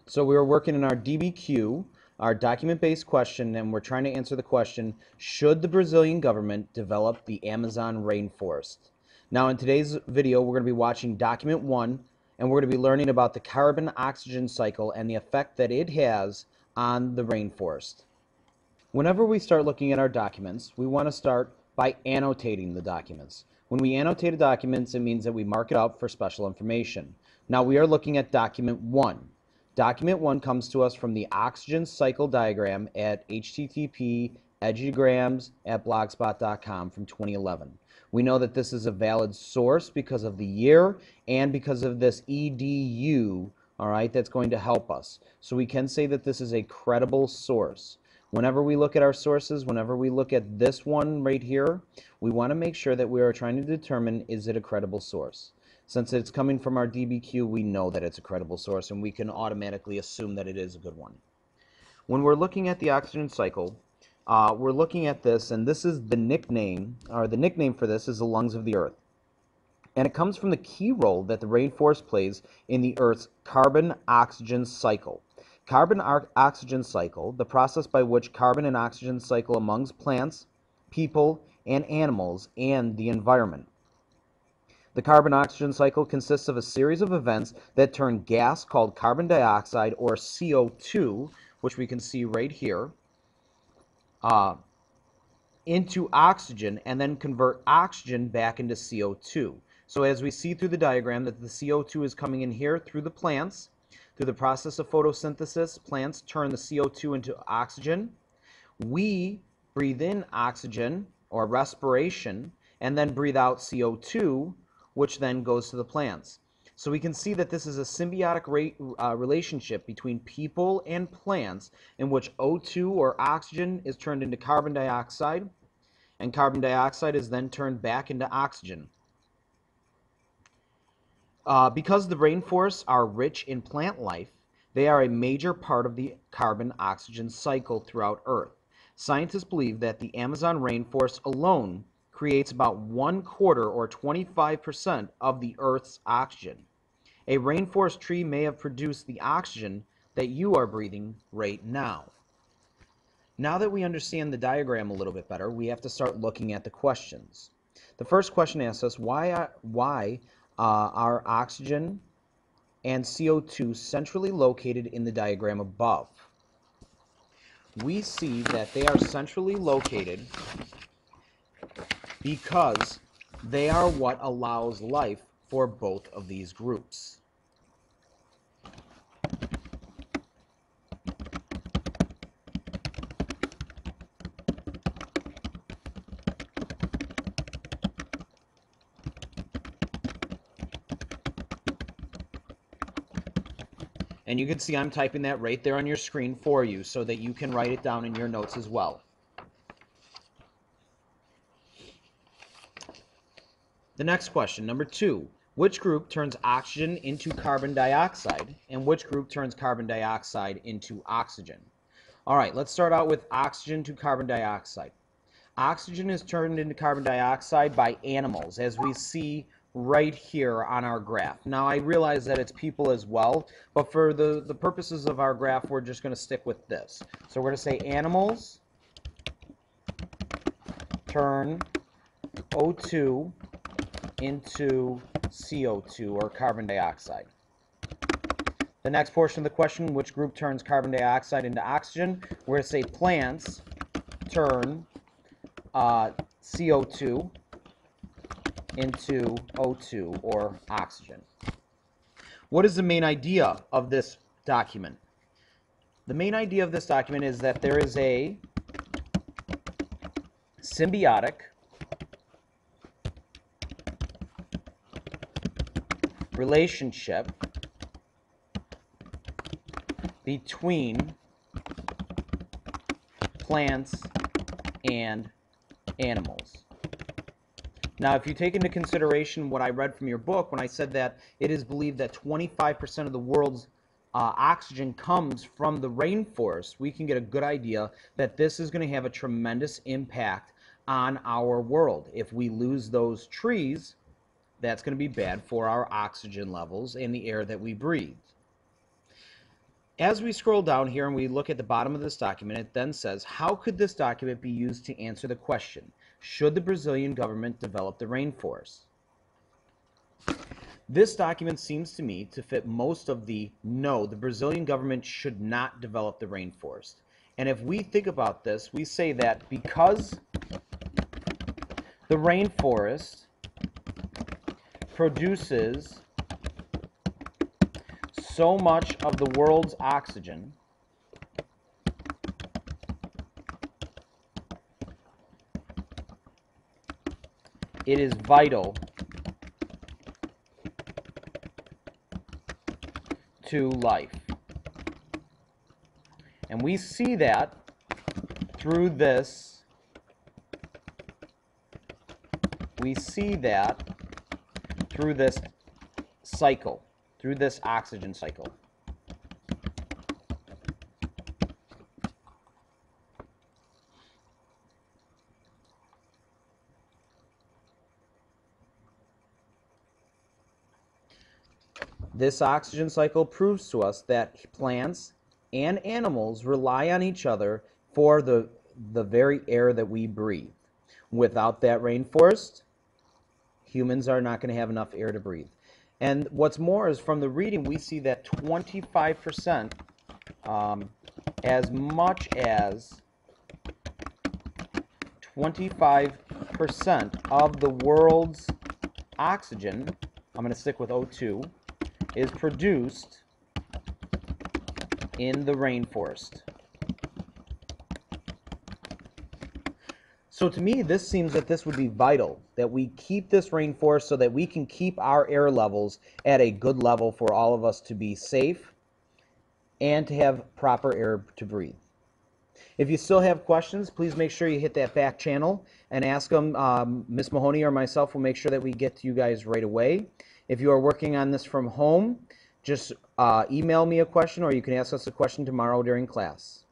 So we were working in our DBQ, our document-based question, and we're trying to answer the question, should the Brazilian government develop the Amazon rainforest? Now in today's video, we're going to be watching document 1, and we're going to be learning about the carbon-oxygen cycle and the effect that it has on the rainforest. Whenever we start looking at our documents, we want to start by annotating the documents. When we annotate a document, it means that we mark it up for special information. Now we are looking at document 1. Document 1 comes to us from the oxygen cycle diagram at http://edugrams@blogspot.com from 2011. We know that this is a valid source because of the year and because of this edu, all right, that's going to help us. So we can say that this is a credible source. Whenever we look at our sources, whenever we look at this one right here, we want to make sure that we are trying to determine, is it a credible source? Since it's coming from our DBQ, we know that it's a credible source, and we can automatically assume that it is a good one. When we're looking at the oxygen cycle, we're looking at this, and this is the nickname, or the nickname for this is the lungs of the Earth. And it comes from the key role that the rainforest plays in the Earth's carbon-oxygen cycle. Carbon-oxygen cycle, the process by which carbon and oxygen cycle amongst plants, people, and animals, and the environment. The carbon-oxygen cycle consists of a series of events that turn gas called carbon dioxide, or CO2, which we can see right here, into oxygen, and then convert oxygen back into CO2. So as we see through the diagram, that the CO2 is coming in here through the plants. Through the process of photosynthesis, plants turn the CO2 into oxygen. We breathe in oxygen, or respiration, and then breathe out CO2, which then goes to the plants. So we can see that this is a symbiotic relationship between people and plants, in which O2, or oxygen, is turned into carbon dioxide, and carbon dioxide is then turned back into oxygen. Because the rainforests are rich in plant life, they are a major part of the carbon-oxygen cycle throughout Earth. Scientists believe that the Amazon rainforest alone creates about 1/4, or 25%, of the Earth's oxygen. A rainforest tree may have produced the oxygen that you are breathing right now. Now that we understand the diagram a little bit better, we have to start looking at the questions. The first question asks us, why are oxygen and CO2 centrally located in the diagram above? We see that they are centrally located because they are what allows life for both of these groups. And you can see I'm typing that right there on your screen for you so that you can write it down in your notes as well. The next question, number 2. Which group turns oxygen into carbon dioxide, and which group turns carbon dioxide into oxygen? All right, let's start out with oxygen to carbon dioxide. Oxygen is turned into carbon dioxide by animals, as we see right here on our graph. Now I realize that it's people as well, but for the purposes of our graph, we're just going to stick with this. So we're going to say animals turn O2 into CO2, or carbon dioxide. The next portion of the question, which group turns carbon dioxide into oxygen? We're going to say plants turn CO2 into O2, or oxygen. What is the main idea of this document? The main idea of this document is that there is a symbiotic relationship between plants and animals. Now, if you take into consideration what I read from your book when I said that it is believed that 25% of the world's oxygen comes from the rainforest, we can get a good idea that this is going to have a tremendous impact on our world. If we lose those trees, that's going to be bad for our oxygen levels and the air that we breathe. As we scroll down here and we look at the bottom of this document, it then says, how could this document be used to answer the question, should the Brazilian government develop the rainforest? This document seems to me to fit most of the no, the Brazilian government should not develop the rainforest. And if we think about this, we say that because the rainforest produces so much of the world's oxygen, it is vital to life. And we see that through this, cycle, through this oxygen cycle. This oxygen cycle proves to us that plants and animals rely on each other for the very air that we breathe. Without that rainforest, humans are not going to have enough air to breathe. And what's more is from the reading, we see that 25%, as much as 25% of the world's oxygen, I'm going to stick with O2, is produced in the rainforest. So to me, this seems that this would be vital, that we keep this rainforest so that we can keep our air levels at a good level for all of us to be safe and to have proper air to breathe. If you still have questions, please make sure you hit that back channel and ask them. Ms. Mahoney or myself will make sure that we get to you guys right away. If you are working on this from home, just email me a question, or you can ask us a question tomorrow during class.